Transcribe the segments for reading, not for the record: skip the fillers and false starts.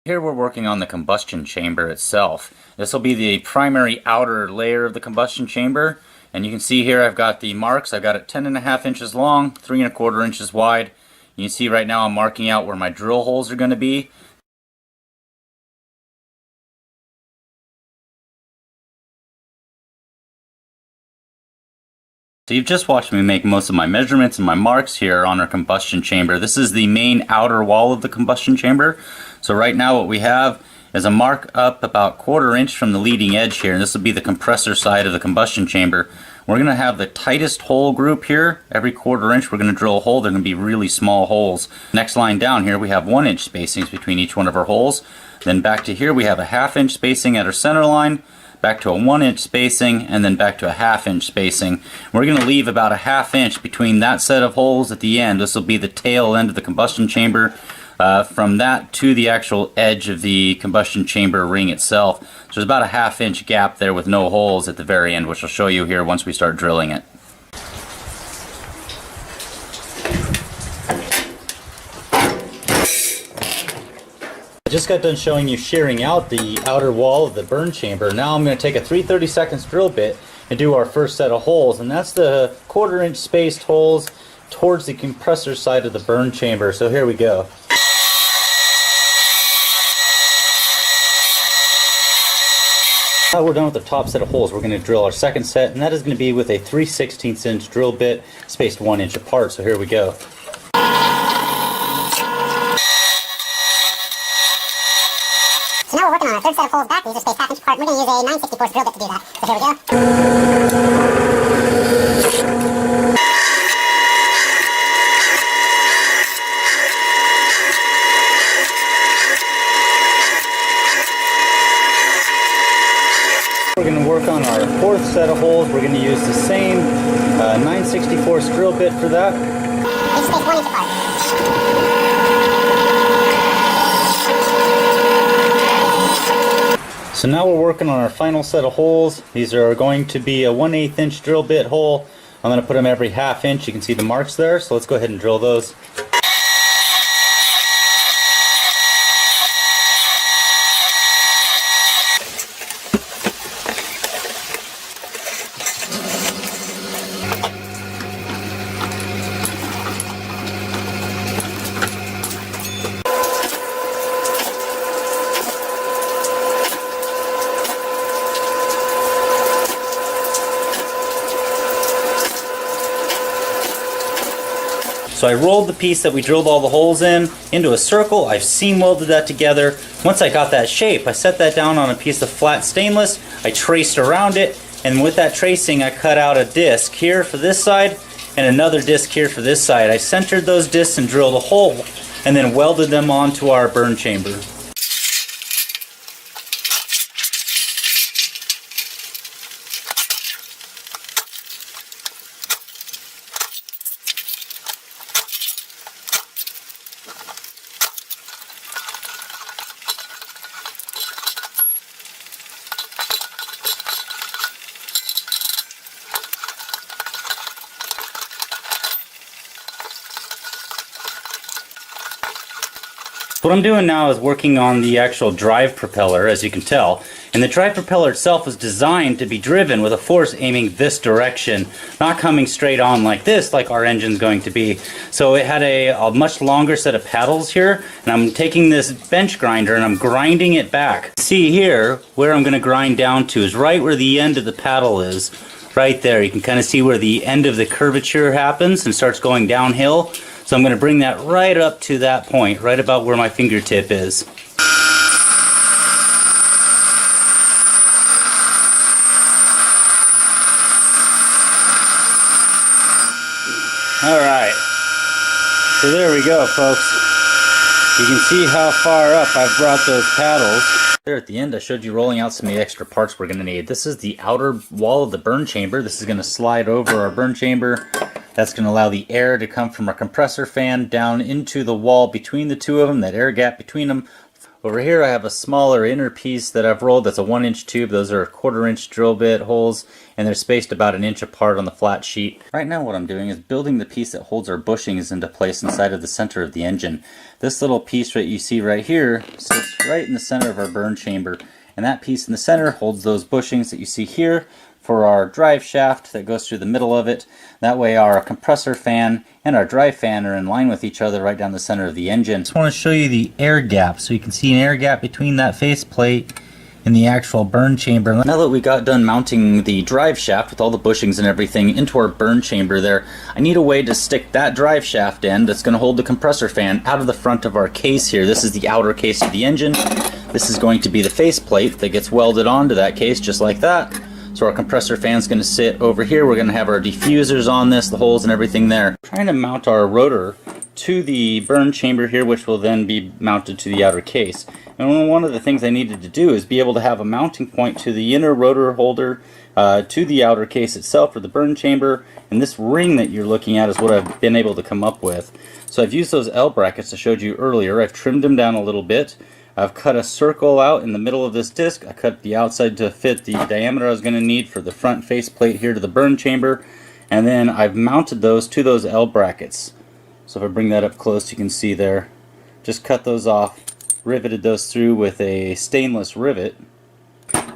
Here we're working on the combustion chamber itself. This will be the primary outer layer of the combustion chamber, and you can see here I've got the marks. I've got it 10.5 inches long, 3.25 inches wide. You can see right now I'm marking out where my drill holes are going to be. So you've just watched me make most of my measurements and my marks here on our combustion chamber. This is the main outer wall of the combustion chamber. So right now what we have is a mark up about 1/4 inch from the leading edge here, and this will be the compressor side of the combustion chamber. We're going to have the tightest hole group here. Every 1/4 inch we're going to drill a hole. They're going to be really small holes. Next line down here we have 1 inch spacings between each one of our holes. Then back to here we have a 1/2 inch spacing at our center line, back to a 1 inch spacing, and then back to a 1/2 inch spacing. We're going to leave about a 1/2 inch between that set of holes at the end. This will be the tail end of the combustion chamber. From that to the actual edge of the combustion chamber ring itself. So there's about a 1/2 inch gap there with no holes at the very end, which I'll show you here once we start drilling it. I just got done showing you shearing out the outer wall of the burn chamber. Now I'm going to take a 3/32 drill bit and do our first set of holes, and that's the 1/4 inch spaced holes towards the compressor side of the burn chamber. So here we go. Now we're done with the top set of holes. We're going to drill our second set, and that is going to be with a 3/16 inch drill bit spaced 1 inch apart. So here we go. So now we're working on our third set of holes back. These are spaced 1/2 inch apart. We're going to use a 9/64 drill bit to do that. So here we go. We're going to work on our fourth set of holes. We're going to use the same 9/64 drill bit for that. It's spaced 1 inch apart. So now we're working on our final set of holes. These are going to be a 1/8 inch drill bit hole. I'm going to put them every 1/2 inch. You can see the marks there. So let's go ahead and drill those. So I rolled the piece that we drilled all the holes in into a circle. I've seam welded that together. Once I got that shape, I set that down on a piece of flat stainless. I traced around it, and with that tracing I cut out a disc here for this side and another disc here for this side. I centered those discs and drilled a hole and then welded them onto our burn chamber. What I'm doing now is working on the actual drive propeller, as you can tell. And the drive propeller itself is designed to be driven with a force aiming this direction, not coming straight on like this, like our engine's going to be. So it had a much longer set of paddles here, and I'm taking this bench grinder and I'm grinding it back. See here, where I'm going to grind down to is right where the end of the paddle is. Right there, you can kind of see where the end of the curvature happens and starts going downhill. So I'm going to bring that right up to that point, right about where my fingertip is. Alright, so there we go, folks. You can see how far up I've brought those paddles. There at the end I showed you rolling out some of the extra parts we're going to need. This is the outer wall of the burn chamber. This is going to slide over our burn chamber. That's going to allow the air to come from our compressor fan down into the wall between the two of them, that air gap between them. Over here I have a smaller inner piece that I've rolled that's a 1-inch tube. Those are 1/4-inch drill bit holes, and they're spaced about 1 inch apart on the flat sheet. Right now what I'm doing is building the piece that holds our bushings into place inside of the center of the engine. This little piece that you see right here sits right in the center of our burn chamber, and that piece in the center holds those bushings that you see here for our drive shaft that goes through the middle of it. That way our compressor fan and our drive fan are in line with each other right down the center of the engine. Just want to show you the air gap, so you can see an air gap between that faceplate and the actual burn chamber. Now that we got done mounting the drive shaft with all the bushings and everything into our burn chamber there, I need a way to stick that drive shaft end that's going to hold the compressor fan out of the front of our case here. This is the outer case of the engine. This is going to be the faceplate that gets welded onto that case just like that. So our compressor fan's going to sit over here. We're going to have our diffusers on this, the holes and everything there. I'm trying to mount our rotor to the burn chamber here, which will then be mounted to the outer case. And one of the things I needed to do is be able to have a mounting point to the inner rotor holder to the outer case itself for the burn chamber. And this ring that you're looking at is what I've been able to come up with. So I've used those L brackets I showed you earlier. I've trimmed them down a little bit. I've cut a circle out in the middle of this disc. I cut the outside to fit the diameter I was going to need for the front faceplate here to the burn chamber. And then I've mounted those to those L brackets. So if I bring that up close, you can see there. Just cut those off, riveted those through with a stainless rivet.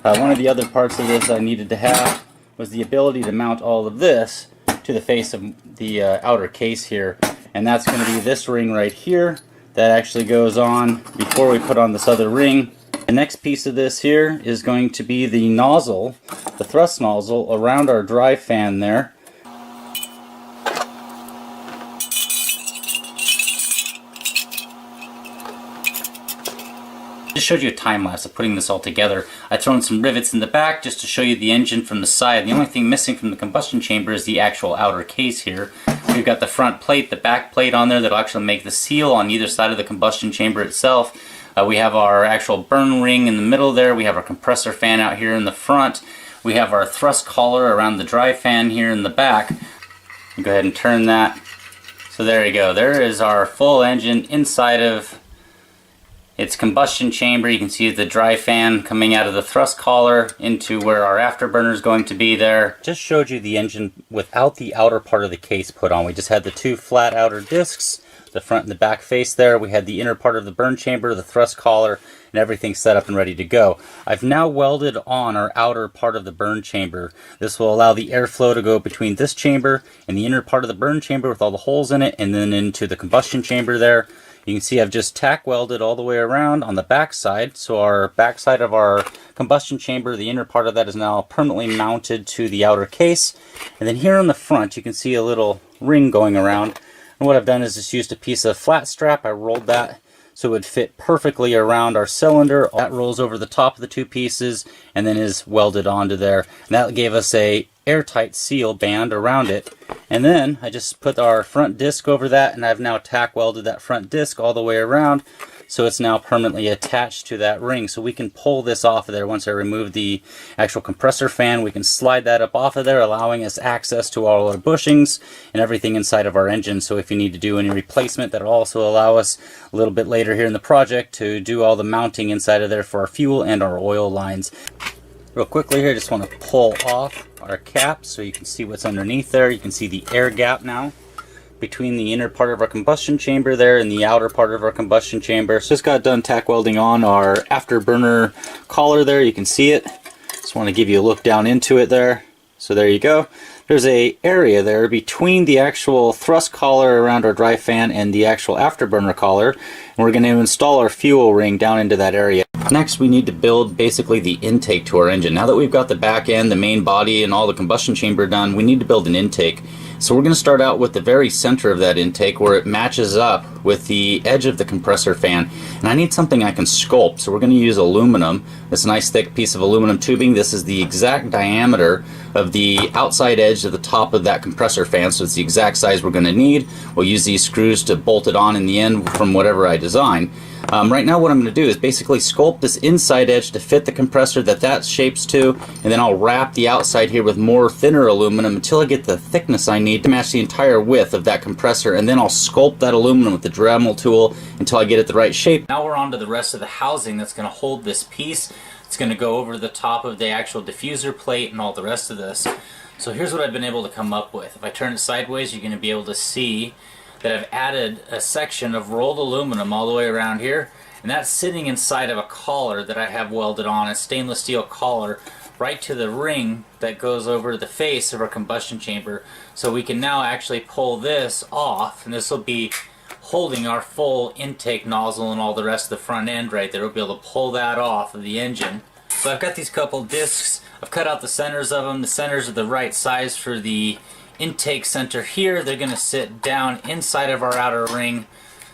One of the other parts of this I needed to have was the ability to mount all of this to the face of the outer case here. And that's going to be this ring right here. That actually goes on before we put on this other ring. The next piece of this here is going to be the nozzle, the thrust nozzle around our drive fan there. Just showed you a time lapse of putting this all together. I've thrown some rivets in the back just to show you the engine from the side. The only thing missing from the combustion chamber is the actual outer case here. We've got the front plate, the back plate on there that'll actually make the seal on either side of the combustion chamber itself. We have our actual burn ring in the middle there. We have our compressor fan out here in the front. We have our thrust collar around the drive fan here in the back. Go ahead and turn that. So there you go. There is our full engine inside of its combustion chamber. You can see the drive fan coming out of the thrust collar into where our afterburner is going to be there. Just showed you the engine without the outer part of the case put on. We just had the two flat outer discs, the front and the back face there. We had the inner part of the burn chamber, the thrust collar, and everything set up and ready to go. I've now welded on our outer part of the burn chamber. This will allow the airflow to go between this chamber and the inner part of the burn chamber with all the holes in it, and then into the combustion chamber there. You can see I've just tack welded all the way around on the back side. So our back side of our combustion chamber, the inner part of that is now permanently mounted to the outer case. And then here on the front you can see a little ring going around. And what I've done is just used a piece of flat strap. I rolled that so it would fit perfectly around our cylinder. That rolls over the top of the two pieces and then is welded onto there. And that gave us a airtight seal band around it. And then I just put our front disc over that, and I've now tack welded that front disc all the way around, so it's now permanently attached to that ring. So we can pull this off of there. Once I remove the actual compressor fan, we can slide that up off of there, allowing us access to all our bushings and everything inside of our engine. So if you need to do any replacement, that'll also allow us a little bit later here in the project to do all the mounting inside of there for our fuel and our oil lines. Real quickly here, I just want to pull off our cap so you can see what's underneath there. You can see the air gap now between the inner part of our combustion chamber there and the outer part of our combustion chamber. So just got done tack welding on our afterburner collar there. You can see it. Just want to give you a look down into it there. So there you go. There's a area there between the actual thrust collar around our drive fan and the actual afterburner collar, and we're going to install our fuel ring down into that area. Next, we need to build basically the intake to our engine. Now that we've got the back end, the main body, and all the combustion chamber done, we need to build an intake. So we're going to start out with the very center of that intake where it matches up with the edge of the compressor fan. And I need something I can sculpt, so we're going to use aluminum. This nice thick piece of aluminum tubing. This is the exact diameter of the outside edge of the top of that compressor fan, so it's the exact size we're going to need. We'll use these screws to bolt it on in the end from whatever I design. Right now what I'm going to do is basically sculpt this inside edge to fit the compressor that shapes to, and then I'll wrap the outside here with more thinner aluminum until I get the thickness I need to match the entire width of that compressor, and then I'll sculpt that aluminum with the Dremel tool until I get it the right shape. Now we're on to the rest of the housing that's going to hold this piece. It's going to go over the top of the actual diffuser plate and all the rest of this. So here's what I've been able to come up with. If I turn it sideways, you're going to be able to see that I've added a section of rolled aluminum all the way around here, and that's sitting inside of a collar that I have welded on, a stainless steel collar, right to the ring that goes over the face of our combustion chamber. So we can now actually pull this off, and this will be holding our full intake nozzle and all the rest of the front end right there. We'll be able to pull that off of the engine. So I've got these couple discs. I've cut out the centers of them. The centers are the right size for the intake center here. They're going to sit down inside of our outer ring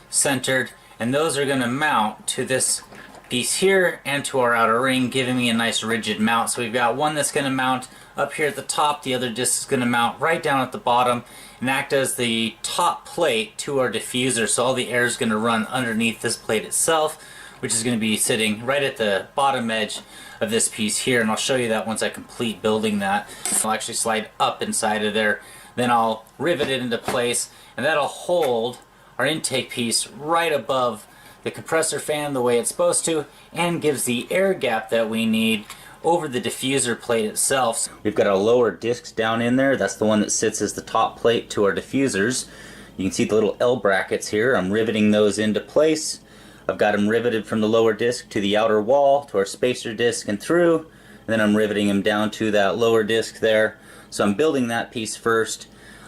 centered, and those are going to mount to this piece here and to our outer ring, giving me a nice rigid mount. So we've got one that's going to mount up here at the top, the other disc is going to mount right down at the bottom and act as the top plate to our diffuser. So all the air is going to run underneath this plate itself, which is going to be sitting right at the bottom edge of this piece here, and I'll show you that once I complete building that. I'll actually slide up inside of there, then I'll rivet it into place, and that'll hold our intake piece right above the compressor fan the way it's supposed to, and gives the air gap that we need over the diffuser plate itself. We've got our lower discs down in there. That's the one that sits as the top plate to our diffusers. You can see the little L brackets here. I'm riveting those into place. I've got them riveted from the lower disc to the outer wall, to our spacer disc and through, and then I'm riveting them down to that lower disc there. So I'm building that piece first.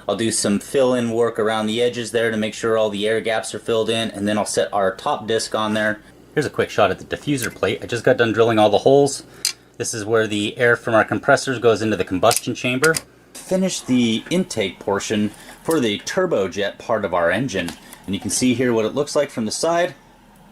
I'll do some fill-in work around the edges there to make sure all the air gaps are filled in, and then I'll set our top disc on there. Here's a quick shot at the diffuser plate. I just got done drilling all the holes. This is where the air from our compressors goes into the combustion chamber. Finished the intake portion for the turbojet part of our engine, and you can see here what it looks like from the side.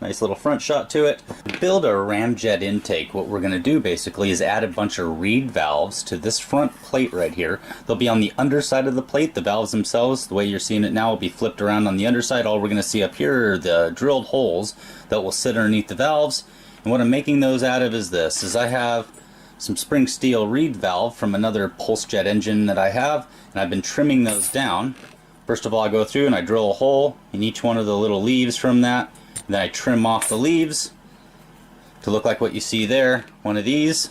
Nice little front shot to it. To build a ramjet intake, what we're going to do basically is add a bunch of reed valves to this front plate right here. They'll be on the underside of the plate. The valves themselves, the way you're seeing it now, will be flipped around on the underside. All we're going to see up here are the drilled holes that will sit underneath the valves. And what I'm making those out of is this, is I have some spring steel reed valve from another pulse jet engine that I have, and I've been trimming those down. First of all, I go through and I drill a hole in each one of the little leaves from that. Then I trim off the leaves to look like what you see there, one of these,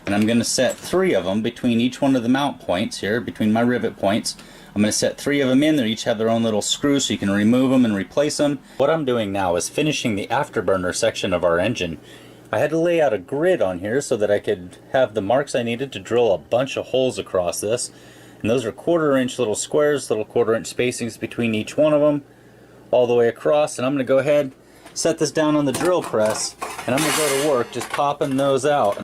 and I'm going to set 3 of them between each one of the mount points here, between my rivet points. I'm going to set 3 of them in. They each have their own little screws so you can remove them and replace them. What I'm doing now is finishing the afterburner section of our engine. I had to lay out a grid on here so that I could have the marks I needed to drill a bunch of holes across this, and those are 1/4 inch little squares, little 1/4 inch spacings between each one of them, all the way across. And I'm going to go ahead, set this down on the drill press, and I'm going to go to work just popping those out.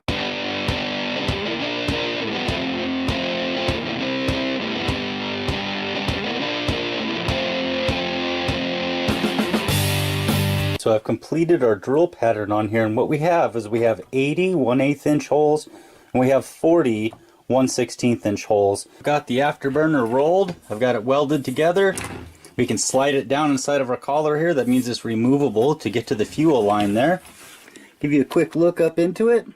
So I've completed our drill pattern on here, and what we have is we have 80 1/8 inch holes, and we have 40 1/16 inch holes. I've got the afterburner rolled, I've got it welded together. We can slide it down inside of our collar here. That means it's removable to get to the fuel line there. Give you a quick look up into it.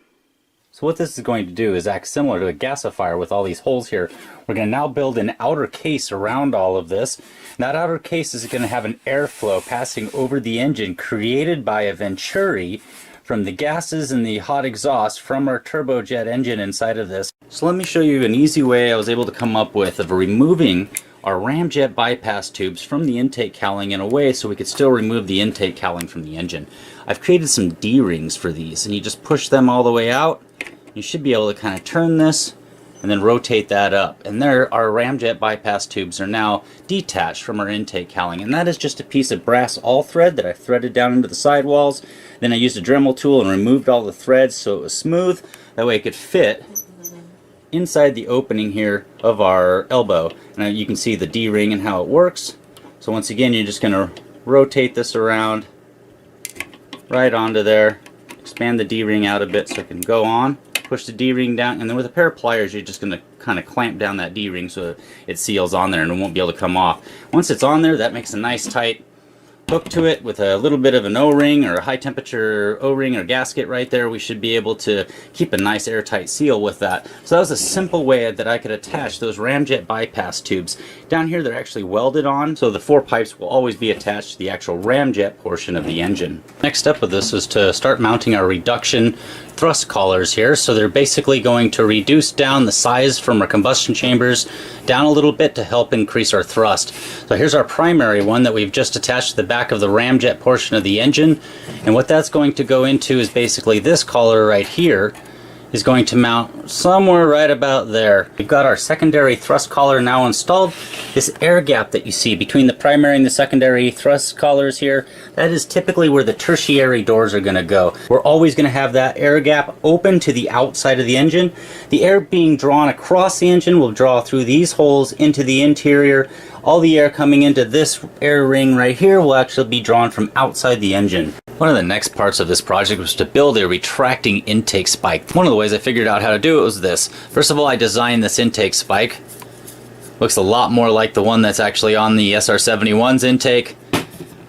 So what this is going to do is act similar to a gasifier with all these holes here. We're going to now build an outer case around all of this. And that outer case is going to have an airflow passing over the engine created by a venturi from the gases and the hot exhaust from our turbojet engine inside of this. So let me show you an easy way I was able to come up with of removing our ramjet bypass tubes from the intake cowling in a way so we could still remove the intake cowling from the engine. I've created some D-rings for these, and you just push them all the way out. You should be able to kind of turn this and then rotate that up. And there, our ramjet bypass tubes are now detached from our intake cowling. And that is just a piece of brass all thread that I threaded down into the sidewalls. Then I used a Dremel tool and removed all the threads so it was smooth. That way it could fit inside the opening here of our elbow. Now you can see the D-ring and how it works. So once again, you're just going to rotate this around right onto there, expand the D-ring out a bit so it can go on, push the D-ring down, and then with a pair of pliers you're just going to kind of clamp down that D-ring so it seals on there and it won't be able to come off. Once it's on there, that makes a nice tight hook to it with a little bit of an O-ring or a high temperature O-ring or gasket right there, we should be able to keep a nice airtight seal with that. So that was a simple way that I could attach those ramjet bypass tubes. Down here they're actually welded on, so the 4 pipes will always be attached to the actual ramjet portion of the engine. Next step of this is to start mounting our reduction thrust collars here. So they're basically going to reduce down the size from our combustion chambers down a little bit to help increase our thrust. So here's our primary one that we've just attached to the back of the ramjet portion of the engine, and what that's going to go into is basically this collar right here is going to mount somewhere right about there. We've got our secondary thrust collar now installed. This air gap that you see between the primary and the secondary thrust collars here, that is typically where the tertiary doors are going to go. We're always going to have that air gap open to the outside of the engine. The air being drawn across the engine will draw through these holes into the interior. All the air coming into this air ring right here will actually be drawn from outside the engine. One of the next parts of this project was to build a retracting intake spike. One of the ways I figured out how to do it was this. First of all, I designed this intake spike. Looks a lot more like the one that's actually on the SR71's intake.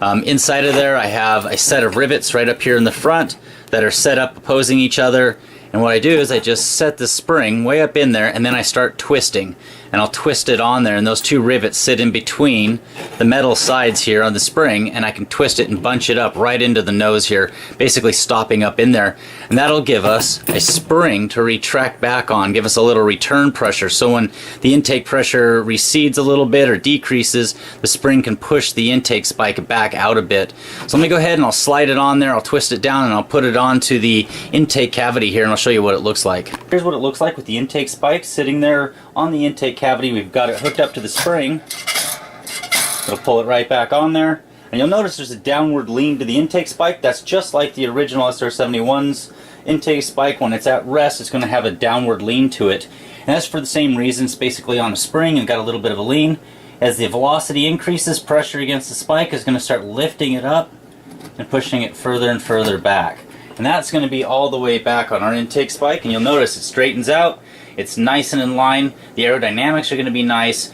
Inside of there I have a set of rivets right up here in the front that are set up opposing each other. And what I do is I just set the spring way up in there, and then I start twisting. And I'll twist it on there, and those 2 rivets sit in between the metal sides here on the spring, and I can twist it and bunch it up right into the nose here, basically stopping up in there. And that'll give us a spring to retract back on, give us a little return pressure. So when the intake pressure recedes a little bit or decreases, the spring can push the intake spike back out a bit. So let me go ahead and I'll slide it on there, I'll twist it down, and I'll put it onto the intake cavity here, and I'll show you what it looks like. Here's what it looks like with the intake spike sitting there on the intake cavity. We've got it hooked up to the spring. It'll pull it right back on there. And you'll notice there's a downward lean to the intake spike. That's just like the original SR71's intake spike. When it's at rest, it's going to have a downward lean to it. And that's for the same reason. It's basically on a spring and got a little bit of a lean. As the velocity increases, pressure against the spike is going to start lifting it up and pushing it further and further back. And that's going to be all the way back on our intake spike. And you'll notice it straightens out. It's nice and in line. The aerodynamics are going to be nice.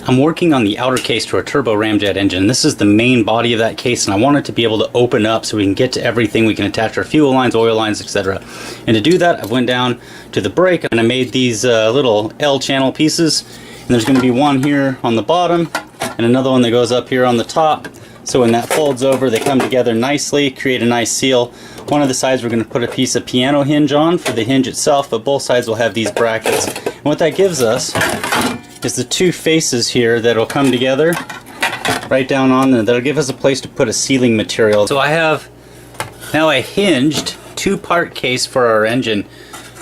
I'm working on the outer case to our Turboramjet engine. This is the main body of that case, and I want it to be able to open up so we can get to everything. We can attach our fuel lines, oil lines, etc. And to do that, I went down to the brake and I made these little L channel pieces. And there's going to be one here on the bottom and another one that goes up here on the top. So when that folds over, they come together nicely, create a nice seal. One of the sides we're going to put a piece of piano hinge on for the hinge itself, but both sides will have these brackets. And what that gives us is the 2 faces here that'll come together right down on there. That'll give us a place to put a sealing material. So I have now a hinged 2-part case for our engine.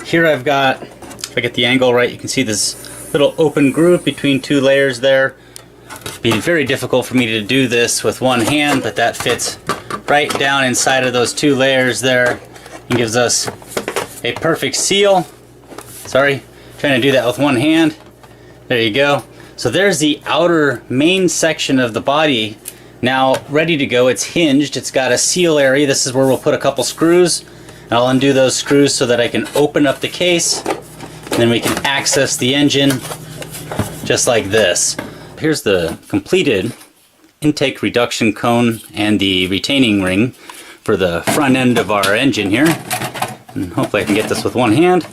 Here I've got, if I get the angle right, you can see this little open groove between 2 layers there. It'd be very difficult for me to do this with one hand, but that fits right down inside of those 2 layers there and gives us a perfect seal. Sorry, trying to do that with one hand. There you go. So there's the outer main section of the body now ready to go. It's hinged. It's got a seal area. This is where we'll put a couple screws. And I'll undo those screws so that I can open up the case. And then we can access the engine just like this. Here's the completed intake reduction cone and the retaining ring for the front end of our engine here. And hopefully I can get this with one hand.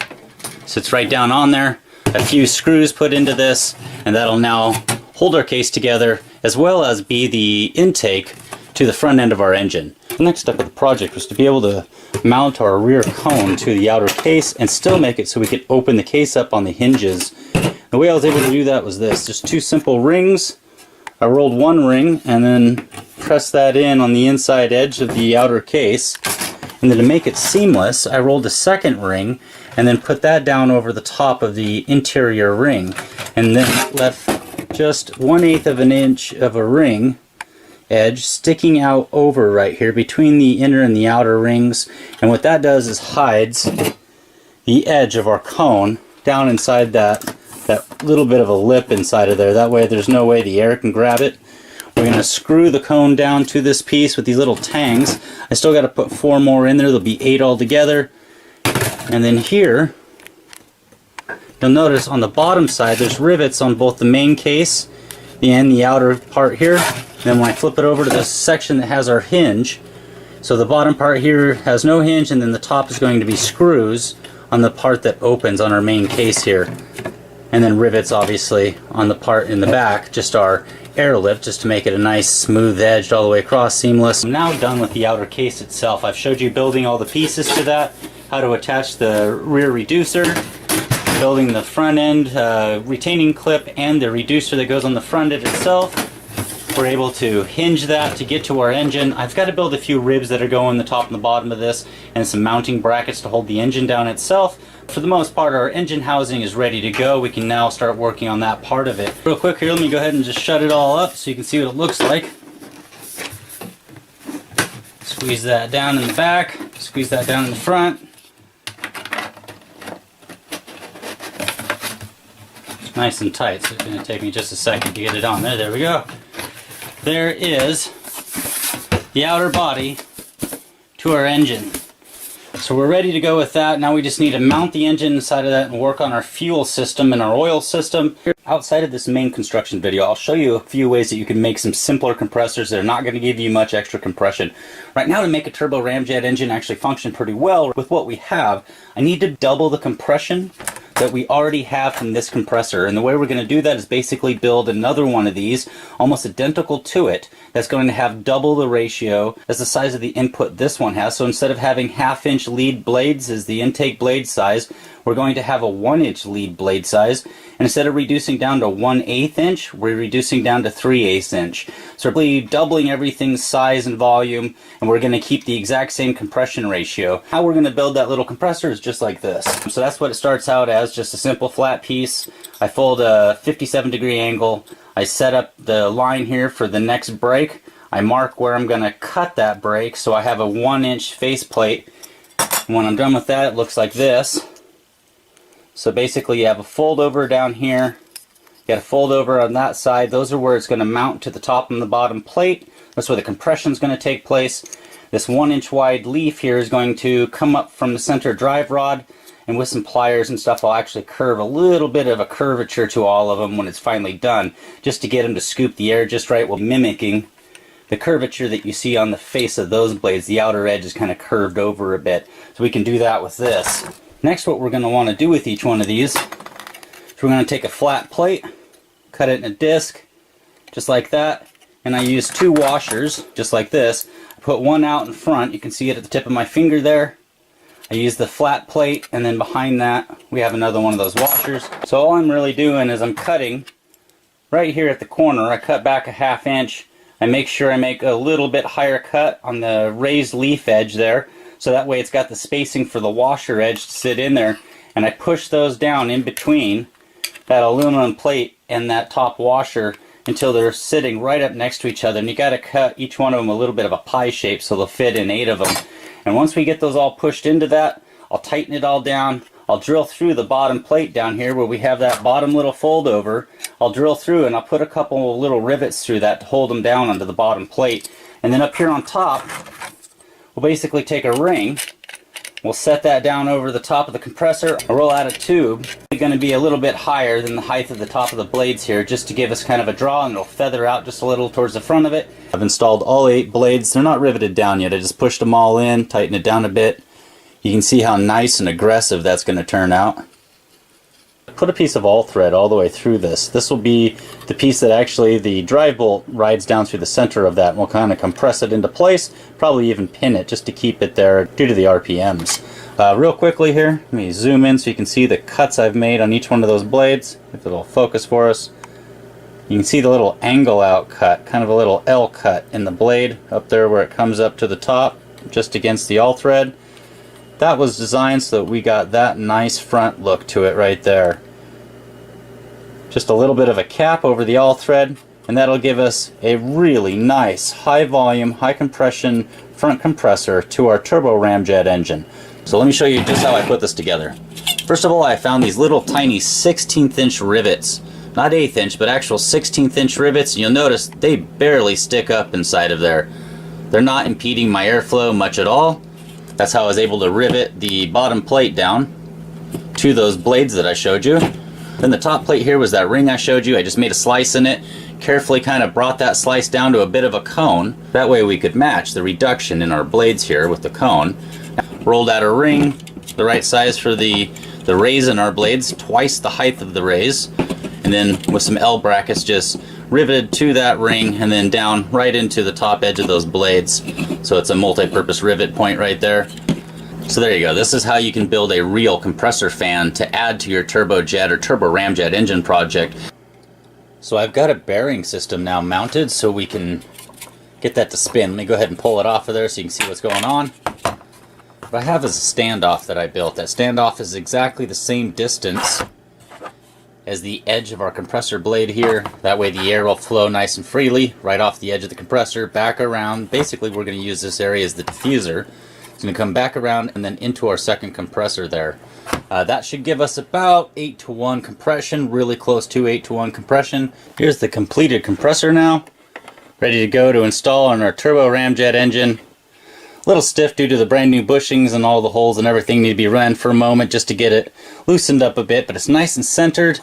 Sits right down on there. A few screws put into this, and that'll now hold our case together as well as be the intake to the front end of our engine. The next step of the project was to be able to mount our rear cone to the outer case and still make it so we could open the case up on the hinges. The way I was able to do that was this, just 2 simple rings. I rolled one ring and then pressed that in on the inside edge of the outer case. And then to make it seamless, I rolled a second ring and then put that down over the top of the interior ring. And then left just 1/8 of an inch of a ring edge sticking out over right here between the inner and the outer rings, and what that does is hides the edge of our cone down inside that little bit of a lip inside of there. That way there's no way the air can grab it. We're going to screw the cone down to this piece with these little tangs. I still got to put 4 more in there. There'll be 8 altogether. And then here, you'll notice on the bottom side there's rivets on both the main case and the outer part here. Then when I flip it over to this section that has our hinge, so the bottom part here has no hinge, and then the top is going to be screws on the part that opens on our main case here. And then rivets obviously on the part in the back, just our air lift, just to make it a nice smooth edged all the way across, seamless. I'm now done with the outer case itself. I've showed you building all the pieces to that, how to attach the rear reducer, building the front end retaining clip and the reducer that goes on the front end itself. We're able to hinge that to get to our engine. I've got to build a few ribs that are going the top and the bottom of this, and some mounting brackets to hold the engine down itself. For the most part, our engine housing is ready to go. We can now start working on that part of it. Real quick here, let me go ahead and just shut it all up so you can see what it looks like. Squeeze that down in the back, squeeze that down in the front. It's nice and tight, so it's going to take me just a second to get it on there. There we go. There is the outer body to our engine. So we're ready to go with that. Now we just need to mount the engine inside of that and work on our fuel system and our oil system. Outside of this main construction video, I'll show you a few ways that you can make some simpler compressors that are not going to give you much extra compression. Right now, to make a turbo ramjet engine actually function pretty well with what we have, I need to double the compression that we already have from this compressor. And the way we're going to do that is basically build another one of these, almost identical to it, that's going to have double the ratio as the size of the input this one has. So instead of having 1/2-inch lead blades as the intake blade size, we're going to have a 1-inch lead blade size. And instead of reducing down to 1/8 inch, we're reducing down to 3/8 inch. So we're really doubling everything's size and volume, and we're going to keep the exact same compression ratio. How we're going to build that little compressor is just like this. So that's what it starts out as, just a simple flat piece. I fold a 57-degree angle. I set up the line here for the next brake. I mark where I'm going to cut that brake, so I have a 1-inch faceplate. When I'm done with that, it looks like this. So basically you have a fold over down here, you got a fold over on that side. Those are where it's going to mount to the top and the bottom plate. That's where the compression is going to take place. This 1-inch wide leaf here is going to come up from the center drive rod, and with some pliers and stuff I'll actually curve a little bit of a curvature to all of them when it's finally done, just to get them to scoop the air just right while mimicking the curvature that you see on the face of those blades. The outer edge is kind of curved over a bit, so we can do that with this. Next, what we're going to want to do with each one of these is we're going to take a flat plate, cut it in a disc, just like that, and I use 2 washers, just like this. I put one out in front, you can see it at the tip of my finger there. I use the flat plate, and then behind that we have another one of those washers. So all I'm really doing is I'm cutting right here at the corner. I cut back a 1/2 inch. I make sure I make a little bit higher cut on the raised leaf edge there, so that way it's got the spacing for the washer edge to sit in there, and I push those down in between that aluminum plate and that top washer until they're sitting right up next to each other. And you got to cut each one of them a little bit of a pie shape so they'll fit in 8 of them. And once we get those all pushed into that, I'll tighten it all down. I'll drill through the bottom plate down here where we have that bottom little fold over. I'll drill through and I'll put a couple of little rivets through that to hold them down onto the bottom plate. And then up here on top, we'll basically take a ring. We'll set that down over the top of the compressor. I'll roll out a tube. It's going to be a little bit higher than the height of the top of the blades here, just to give us kind of a draw, and it'll feather out just a little towards the front of it. I've installed all 8 blades. They're not riveted down yet. I just pushed them all in, tightened it down a bit. You can see how nice and aggressive that's going to turn out. Put a piece of all thread all the way through this. This will be the piece that actually the drive bolt rides down through the center of that, and we'll kind of compress it into place, probably even pin it just to keep it there due to the RPMs. Real quickly here, let me zoom in so you can see the cuts I've made on each one of those blades. If it'll focus for us. You can see the little angle out cut, kind of a little L cut in the blade up there where it comes up to the top, just against the all thread. That was designed so that we got that nice front look to it right there. Just a little bit of a cap over the all thread, and that'll give us a really nice high volume, high compression front compressor to our Turboramjet engine. So let me show you just how I put this together. First of all, I found these little tiny 16th inch rivets. Not 1/8 inch, but actual 16th inch rivets. You'll notice they barely stick up inside of there. They're not impeding my airflow much at all. That's how I was able to rivet the bottom plate down to those blades that I showed you. Then the top plate here was that ring I showed you. I just made a slice in it, carefully kind of brought that slice down to a bit of a cone. That way we could match the reduction in our blades here with the cone. Rolled out a ring, the right size for the raise in our blades, twice the height of the raise. And then with some L brackets just riveted to that ring and then down right into the top edge of those blades. So it's a multi-purpose rivet point right there. So there you go. This is how you can build a real compressor fan to add to your turbojet or turboramjet engine project. So I've got a bearing system now mounted so we can get that to spin. Let me go ahead and pull it off of there so you can see what's going on. What I have is a standoff that I built. That standoff is exactly the same distance as the edge of our compressor blade here. That way the air will flow nice and freely right off the edge of the compressor, back around. Basically we're going to use this area as the diffuser. It's going to come back around and then into our second compressor there. That should give us about 8-to-1 compression, really close to 8-to-1 compression. Here's the completed compressor now, ready to go to install on our Turboramjet engine. A little stiff due to the brand new bushings and all the holes and everything need to be run for a moment just to get it loosened up a bit, but it's nice and centered.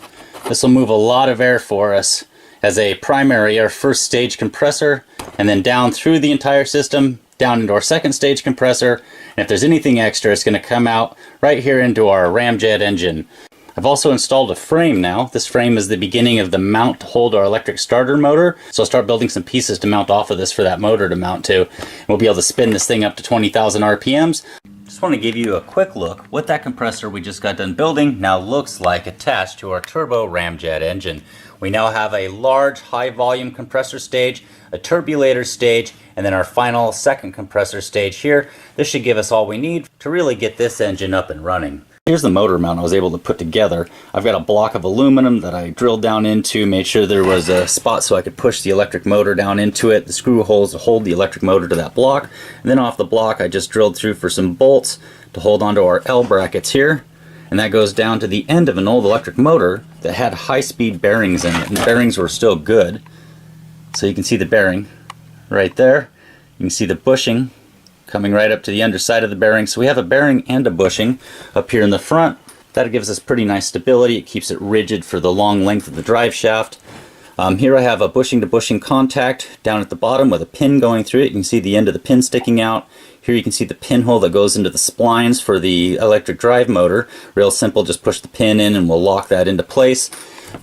This will move a lot of air for us as a primary, our first stage compressor, and then down through the entire system, down into our second stage compressor, and if there's anything extra, it's going to come out right here into our ramjet engine. I've also installed a frame now. This frame is the beginning of the mount to hold our electric starter motor, so I'll start building some pieces to mount off of this for that motor to mount to. And we'll be able to spin this thing up to 20,000 RPMs. Just want to give you a quick look what that compressor we just got done building now looks like attached to our Turboramjet engine. We now have a large high volume compressor stage, a turbulator stage, and then our final second compressor stage here. This should give us all we need to really get this engine up and running. Here's the motor mount I was able to put together. I've got a block of aluminum that I drilled down into, made sure there was a spot so I could push the electric motor down into it, the screw holes to hold the electric motor to that block, and then off the block I just drilled through for some bolts to hold onto our L brackets here, and that goes down to the end of an old electric motor that had high-speed bearings in it, and the bearings were still good. So you can see the bearing right there. You can see the bushing coming right up to the underside of the bearing. So we have a bearing and a bushing up here in the front. That gives us pretty nice stability. It keeps it rigid for the long length of the drive shaft. Here I have a bushing to bushing contact down at the bottom with a pin going through it. You can see the end of the pin sticking out. Here you can see the pinhole that goes into the splines for the electric drive motor. Real simple, just push the pin in and we'll lock that into place.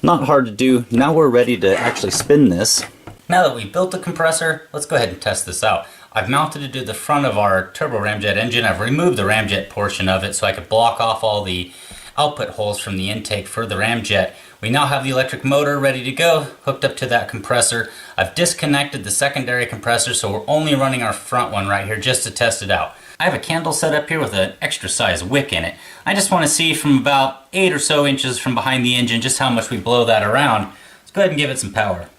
Not hard to do. Now we're ready to actually spin this. Now that we've built the compressor, let's go ahead and test this out. I've mounted it to the front of our Turboramjet engine. I've removed the ramjet portion of it so I could block off all the output holes from the intake for the ramjet. We now have the electric motor ready to go, hooked up to that compressor. I've disconnected the secondary compressor, so we're only running our front one right here just to test it out. I have a candle set up here with an extra size wick in it. I just want to see from about 8 or so inches from behind the engine just how much we blow that around. Let's go ahead and give it some power.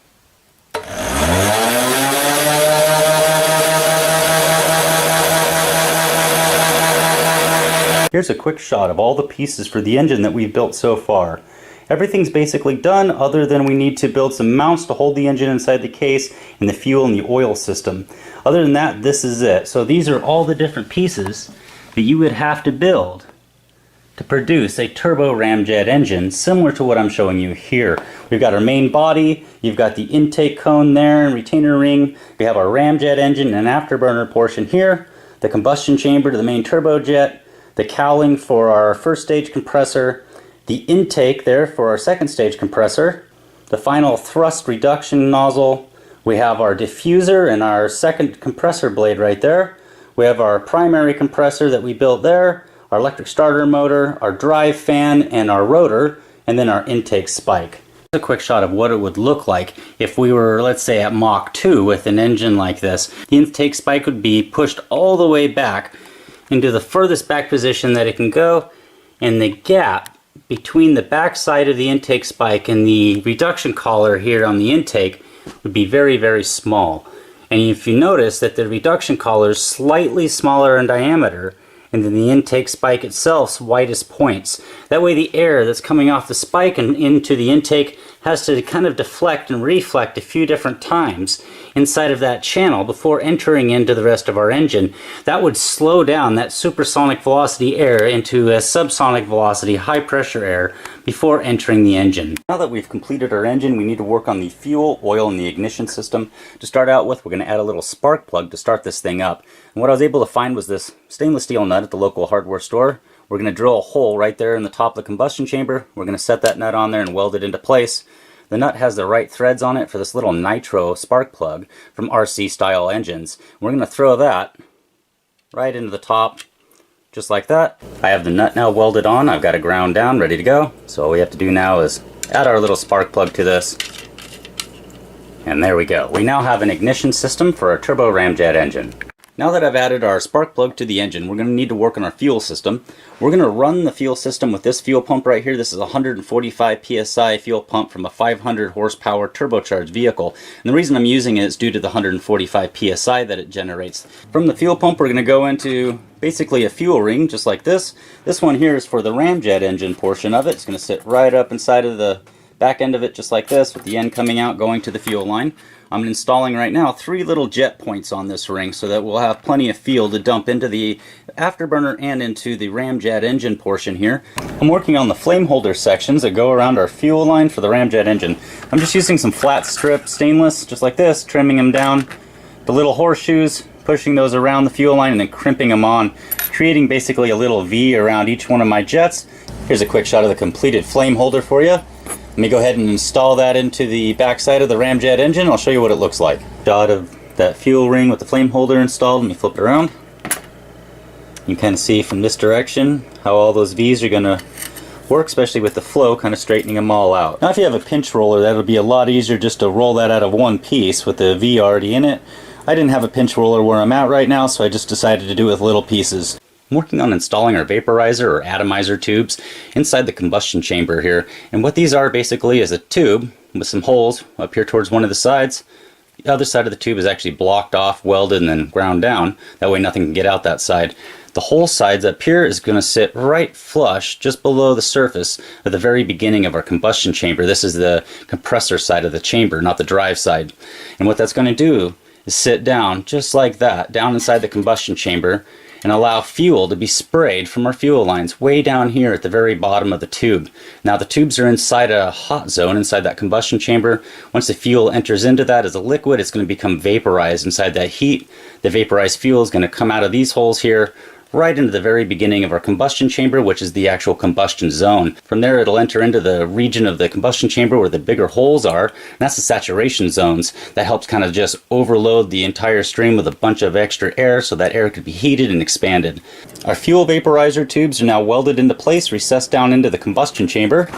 Here's a quick shot of all the pieces for the engine that we've built so far. Everything's basically done other than we need to build some mounts to hold the engine inside the case and the fuel and the oil system. Other than that, this is it. So these are all the different pieces that you would have to build to produce a Turboramjet engine similar to what I'm showing you here. We've got our main body, you've got the intake cone there and retainer ring, we have our ramjet engine and afterburner portion here, the combustion chamber to the main turbojet, the cowling for our first stage compressor, the intake there for our second stage compressor, the final thrust reduction nozzle, we have our diffuser and our second compressor blade right there, we have our primary compressor that we built there, our electric starter motor, our drive fan, and our rotor, and then our intake spike. Here's a quick shot of what it would look like if we were, let's say, at Mach 2 with an engine like this. The intake spike would be pushed all the way back into the furthest back position that it can go, and the gap between the back side of the intake spike and the reduction collar here on the intake would be very, very small. And if you notice that the reduction collar is slightly smaller in diameter, and then the intake spike itself's widest points. That way the air that's coming off the spike and into the intake has to kind of deflect and reflect a few different times inside of that channel before entering into the rest of our engine. That would slow down that supersonic velocity air into a subsonic velocity high pressure air before entering the engine. Now that we've completed our engine, we need to work on the fuel, oil, and the ignition system. To start out with, we're going to add a little spark plug to start this thing up. And what I was able to find was this stainless steel nut at the local hardware store. We're going to drill a hole right there in the top of the combustion chamber. We're going to set that nut on there and weld it into place. The nut has the right threads on it for this little nitro spark plug from RC style engines. We're going to throw that right into the top, just like that. I have the nut now welded on. I've got it ground down, ready to go. So all we have to do now is add our little spark plug to this. And there we go. We now have an ignition system for our turbo ramjet engine. Now that I've added our spark plug to the engine, we're going to need to work on our fuel system. We're going to run the fuel system with this fuel pump right here. This is a 145 psi fuel pump from a 500 horsepower turbocharged vehicle. And the reason I'm using it is due to the 145 psi that it generates. From the fuel pump, we're going to go into basically a fuel ring, just like this. This one here is for the ramjet engine portion of it. It's going to sit right up inside of the back end of it, just like this, with the end coming out going to the fuel line. I'm installing right now 3 little jet points on this ring so that we'll have plenty of fuel to dump into the afterburner and into the ramjet engine portion here. I'm working on the flame holder sections that go around our fuel line for the ramjet engine. I'm just using some flat strip stainless, just like this, trimming them down. The little horseshoes, pushing those around the fuel line and then crimping them on, creating basically a little V around each one of my jets. Here's a quick shot of the completed flame holder for you. Let me go ahead and install that into the backside of the ramjet engine. I'll show you what it looks like. Shot of that fuel ring with the flame holder installed. Let me flip it around. You can kind of see from this direction how all those V's are going to work, especially with the flow, kind of straightening them all out. Now if you have a pinch roller, that'll be a lot easier just to roll that out of one piece with the V already in it. I didn't have a pinch roller where I'm at right now, so I just decided to do it with little pieces. I'm working on installing our vaporizer or atomizer tubes inside the combustion chamber here. And what these are basically is a tube with some holes up here towards one of the sides. The other side of the tube is actually blocked off, welded, and then ground down. That way nothing can get out that side. The hole sides up here is going to sit right flush just below the surface at the very beginning of our combustion chamber. This is the compressor side of the chamber, not the drive side. And what that's going to do is sit down just like that, down inside the combustion chamber, and allow fuel to be sprayed from our fuel lines way down here at the very bottom of the tube. Now the tubes are inside a hot zone inside that combustion chamber. Once the fuel enters into that as a liquid, it's going to become vaporized inside that heat. The vaporized fuel is going to come out of these holes here right into the very beginning of our combustion chamber, which is the actual combustion zone. From there it'll enter into the region of the combustion chamber where the bigger holes are, and that's the saturation zones. That helps kind of just overload the entire stream with a bunch of extra air so that air could be heated and expanded. Our fuel vaporizer tubes are now welded into place, recessed down into the combustion chamber.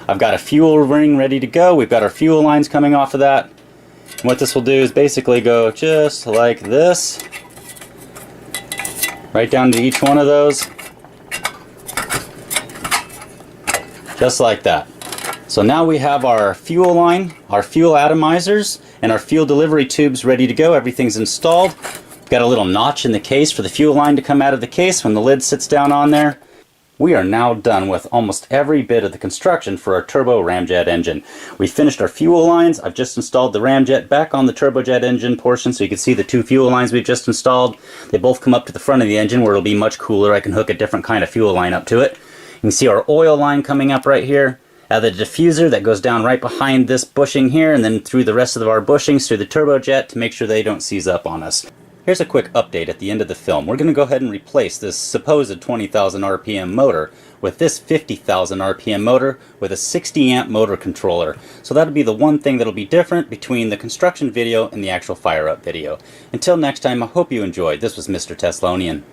I've got a fuel ring ready to go. We've got our fuel lines coming off of that. And what this will do is basically go just like this, right down to each one of those, just like that. So now we have our fuel line, our fuel atomizers, and our fuel delivery tubes ready to go. Everything's installed. Got a little notch in the case for the fuel line to come out of the case when the lid sits down on there. We are now done with almost every bit of the construction for our turbo ramjet engine. We finished our fuel lines. I've just installed the ramjet back on the turbojet engine portion so you can see the 2 fuel lines we've just installed. They both come up to the front of the engine where it'll be much cooler. I can hook a different kind of fuel line up to it. You can see our oil line coming up right here. The diffuser that goes down right behind this bushing here and then through the rest of our bushings through the turbojet to make sure they don't seize up on us. Here's a quick update at the end of the film. We're going to go ahead and replace this supposed 20,000 RPM motor with this 50,000 RPM motor with a 60 amp motor controller. So that'll be the one thing that'll be different between the construction video and the actual fire up video. Until next time, I hope you enjoyed. This was Mr. Teslonian.